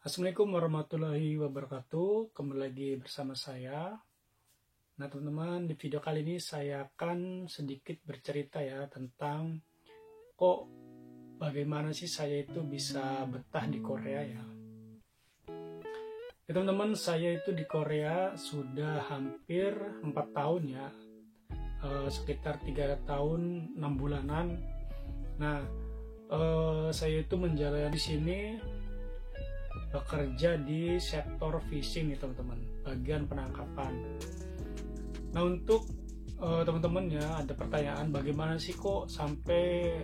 Assalamualaikum warahmatullahi wabarakatuh. Kembali lagi bersama saya. Nah teman-teman, di video kali ini saya akan sedikit bercerita ya tentang bagaimana sih saya itu bisa betah di Korea ya. Ya teman-teman, saya itu di Korea sudah hampir 4 tahun ya, sekitar 3 tahun 6 bulanan. Nah, saya itu menjalani di sini bekerja di sektor fishing nih teman-teman, bagian penangkapan. Nah untuk teman-teman ya, ada pertanyaan bagaimana sih kok sampai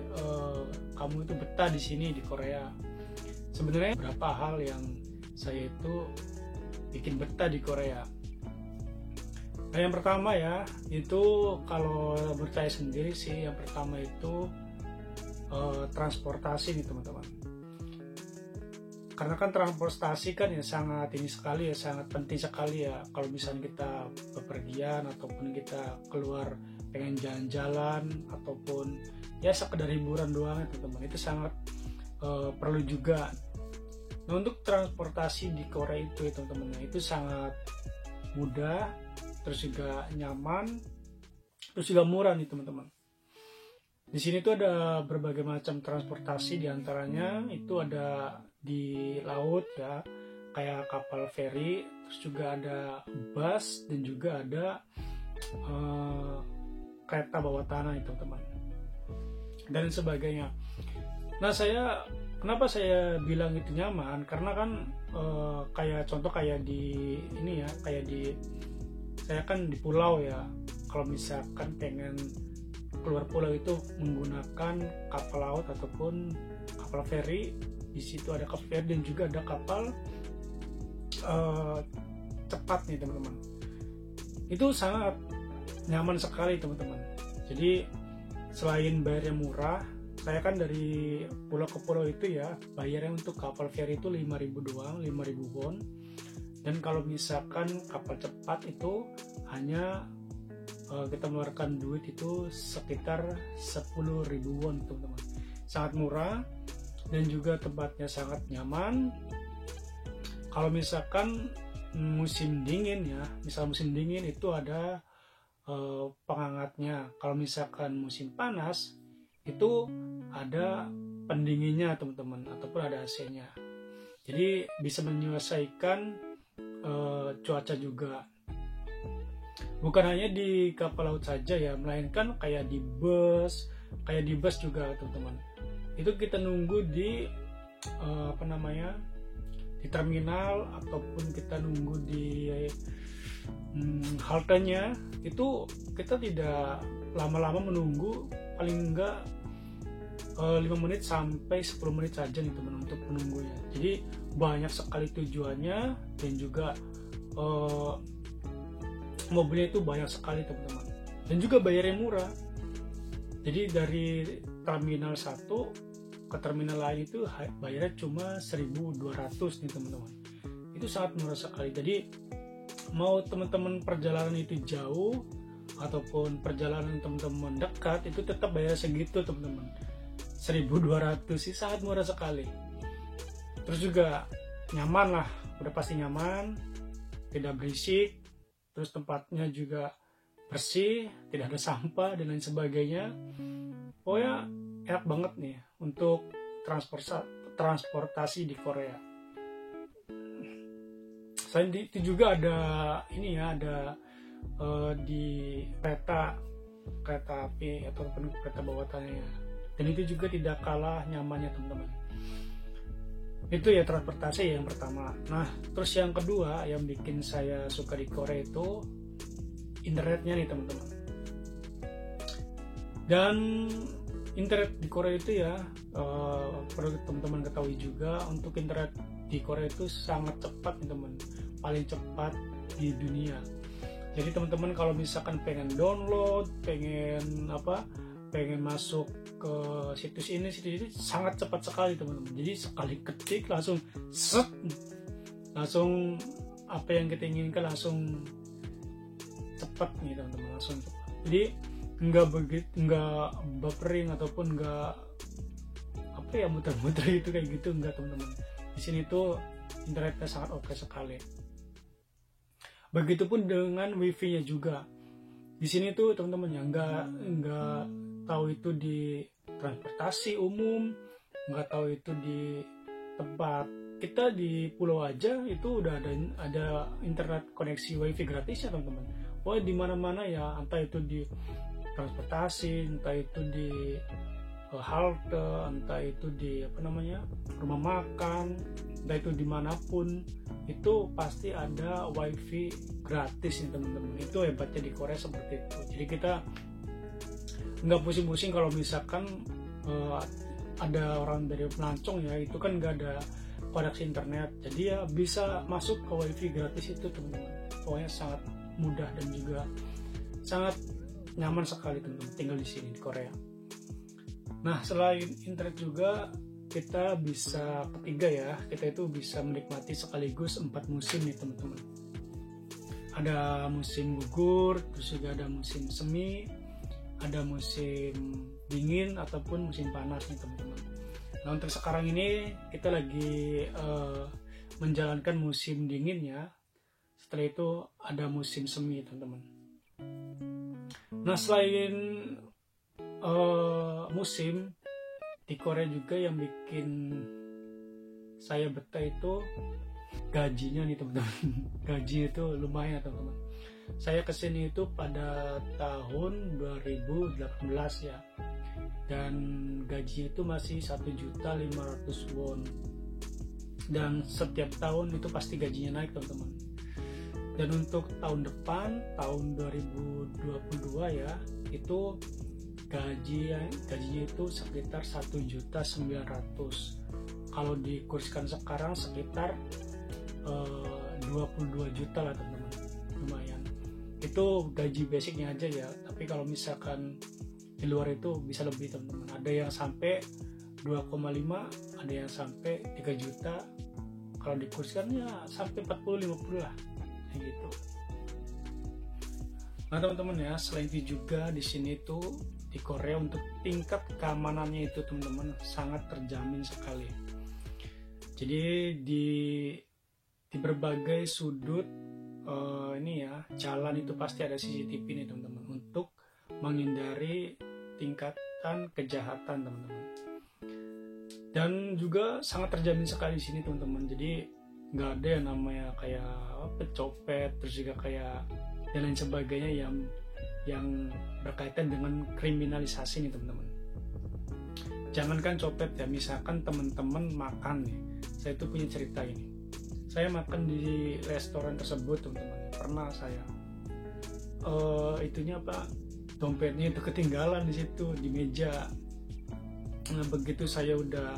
kamu itu betah di sini di Korea. Sebenarnya beberapa hal yang saya itu bikin betah di Korea. Nah yang pertama ya, itu kalau menurut saya sendiri sih, yang pertama itu transportasi nih teman-teman. Karena kan transportasi kan ya sangat ini sekali ya, sangat penting sekali ya. Kalau misalnya kita bepergian ataupun kita keluar pengen jalan-jalan ataupun ya sekedar hiburan doang ya teman-teman, itu sangat perlu juga. Nah untuk transportasi di Korea itu ya teman-teman, itu sangat mudah, terus juga nyaman, terus juga murah nih teman-teman. Di sini tuh ada berbagai macam transportasi, diantaranya itu ada di laut ya, kayak kapal feri, terus juga ada bus dan juga ada kereta bawah tanah itu teman-teman dan sebagainya. Nah kenapa saya bilang itu nyaman, karena kan kayak contoh kayak di ini ya, kayak di saya kan di pulau ya, kalau misalkan pengen keluar pulau itu menggunakan kapal laut ataupun kapal feri. Di situ ada kapal feri dan juga ada kapal cepat nih teman-teman. Itu sangat nyaman sekali teman-teman. Jadi selain bayarnya murah, saya kan dari pulau ke pulau itu ya, bayarnya untuk kapal feri itu 5.000 doang, 5.000 won. Dan kalau misalkan kapal cepat itu hanya kita mengeluarkan duit itu sekitar 10.000 won teman-teman. Sangat murah dan juga tempatnya sangat nyaman. Kalau misalkan musim dingin ya, misal musim dingin itu ada penghangatnya. Kalau misalkan musim panas itu ada pendinginnya teman-teman, ataupun ada AC-nya. Jadi bisa menyelesaikan cuaca juga. Bukan hanya di kapal laut saja ya, melainkan kayak di bus juga teman-teman. Itu kita nunggu di di terminal ataupun kita nunggu di haltenya, itu kita tidak lama-lama menunggu, paling enggak 5 menit sampai 10 menit saja nih teman untuk menunggunya. Jadi banyak sekali tujuannya dan juga mobilnya itu banyak sekali teman-teman, dan juga bayarnya murah. Jadi dari terminal 1 ke terminal lain itu bayarnya cuma 1.200 nih teman-teman. Itu sangat murah sekali. Jadi mau teman-teman perjalanan itu jauh ataupun perjalanan teman-teman dekat, itu tetap bayar segitu teman-teman, 1.200 sih, sangat murah sekali. Terus juga nyaman lah, udah pasti nyaman, tidak berisik, terus tempatnya juga bersih, tidak ada sampah dan lain sebagainya. Oh ya, enak banget nih untuk transportasi di Korea. Selain itu juga ada ini ya, ada di kereta api ataupun kereta bawah tanah, dan itu juga tidak kalah nyamannya teman-teman. Itu ya transportasi yang pertama. Nah terus yang kedua yang bikin saya suka di Korea itu internetnya nih teman-teman. Dan internet di Korea itu ya, perlu teman-teman ketahui juga, untuk internet di Korea itu sangat cepat nih teman, paling cepat di dunia. Jadi teman-teman kalau misalkan pengen download, pengen masuk ke situs ini sangat cepat sekali teman-teman. Jadi sekali ketik langsung apa yang kita inginkan langsung cepat nih teman-teman, langsung cepat. Jadi nggak buffering ataupun nggak muter-muter itu kayak gitu, enggak teman-teman. Di sini tuh internetnya sangat oke sekali. Begitupun dengan wifi-nya juga. Di sini tuh teman-teman ya nggak tahu itu di transportasi umum, nggak tahu itu di tempat kita di pulau aja itu udah ada internet koneksi wifi gratis ya teman-teman. Wah di mana-mana ya, entah itu di transportasi, entah itu di halte, entah itu di rumah makan, entah itu dimanapun, itu pasti ada wifi gratis nih teman-teman. Itu hebatnya di Korea seperti itu. Jadi kita nggak pusing-pusing kalau misalkan ada orang dari pelancong ya, itu kan nggak ada koneksi internet, jadi ya bisa masuk ke wifi gratis itu teman-teman. Pokoknya sangat mudah dan juga sangat nyaman sekali teman-teman tinggal di sini di Korea. Nah selain internet juga kita bisa ketiga ya, kita itu bisa menikmati sekaligus 4 musim nih teman-teman. Ada musim gugur, terus juga ada musim semi, ada musim dingin ataupun musim panas nih teman-teman. Nah untuk sekarang ini kita lagi menjalankan musim dingin ya. Setelah itu ada musim semi teman-teman. Nah selain musim di Korea juga yang bikin saya betah itu gajinya nih teman-teman. Gaji itu lumayan teman-teman. Saya kesini itu pada tahun 2018 ya, dan gaji itu masih 1.500.000 won, dan setiap tahun itu pasti gajinya naik teman-teman. Dan untuk tahun depan, tahun 2022 ya, itu gajinya itu sekitar 1.900.000. Kalau dikurskan sekarang sekitar 22 juta lah teman-teman, lumayan. Itu gaji basicnya aja ya, tapi kalau misalkan di luar itu bisa lebih teman-teman. Ada yang sampai 2,5, ada yang sampai 3 juta. Kalau dikurskan ya sampai 40-50 lah kayak gitu. Nah teman-teman ya, selain itu juga di sini tuh di Korea untuk tingkat keamanannya itu teman-teman sangat terjamin sekali. Jadi di berbagai sudut ini ya jalan itu pasti ada CCTV nih teman-teman, untuk menghindari tingkatan kejahatan teman-teman. Dan juga sangat terjamin sekali di sini teman-teman. Jadi nggak ada yang namanya kayak pecopet, terus juga kayak dan lain sebagainya yang berkaitan dengan kriminalisasi nih teman-teman. Jangankan copet ya, misalkan teman-teman makan nih, saya tuh punya cerita ini. Saya makan di restoran tersebut teman-teman, pernah saya dompetnya itu ketinggalan di situ di meja. Nah begitu saya udah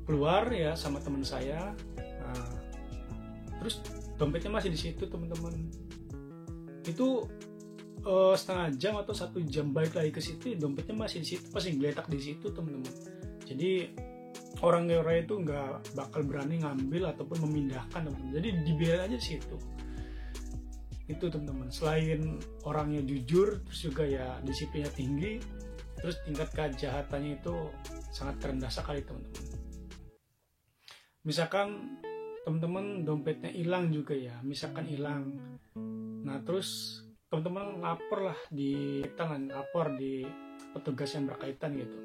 keluar ya sama teman saya, terus dompetnya masih di situ teman-teman. Itu setengah jam atau 1 jam balik lagi ke situ, dompetnya masih di situ, masih geletak di situ teman-teman. Jadi orang Korea itu nggak bakal berani ngambil ataupun memindahkan teman-teman. Jadi dibiarin aja di situ. Itu teman-teman. Selain orangnya jujur, terus juga ya disiplinnya tinggi, terus tingkat kejahatannya itu sangat rendah sekali teman-teman. Misalkan teman-teman dompetnya hilang juga ya, misalkan hilang. Nah terus teman-teman lapor di petugas yang berkaitan gitu.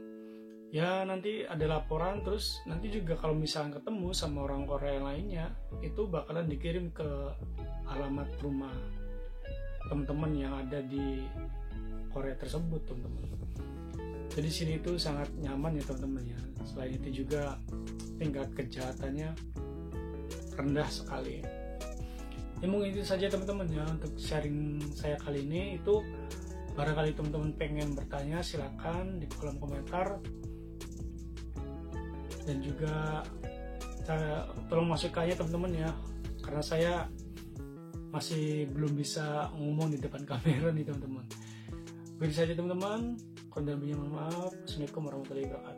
Ya nanti ada laporan, terus nanti juga kalau misalnya ketemu sama orang Korea yang lainnya, itu bakalan dikirim ke alamat rumah teman-teman yang ada di Korea tersebut teman-teman. Jadi sini itu sangat nyaman ya teman-teman ya. Selain itu juga tingkat kejahatannya rendah sekali. Ya mungkin itu saja teman-teman ya untuk sharing saya kali ini. Itu barangkali teman-teman pengen bertanya, silakan di kolom komentar. Dan juga tolong masukannya teman-teman ya, karena saya masih belum bisa ngomong di depan kamera nih teman-teman. Begitu saja teman-teman, kurang lebihnya mohon maaf. Assalamualaikum warahmatullahi wabarakatuh.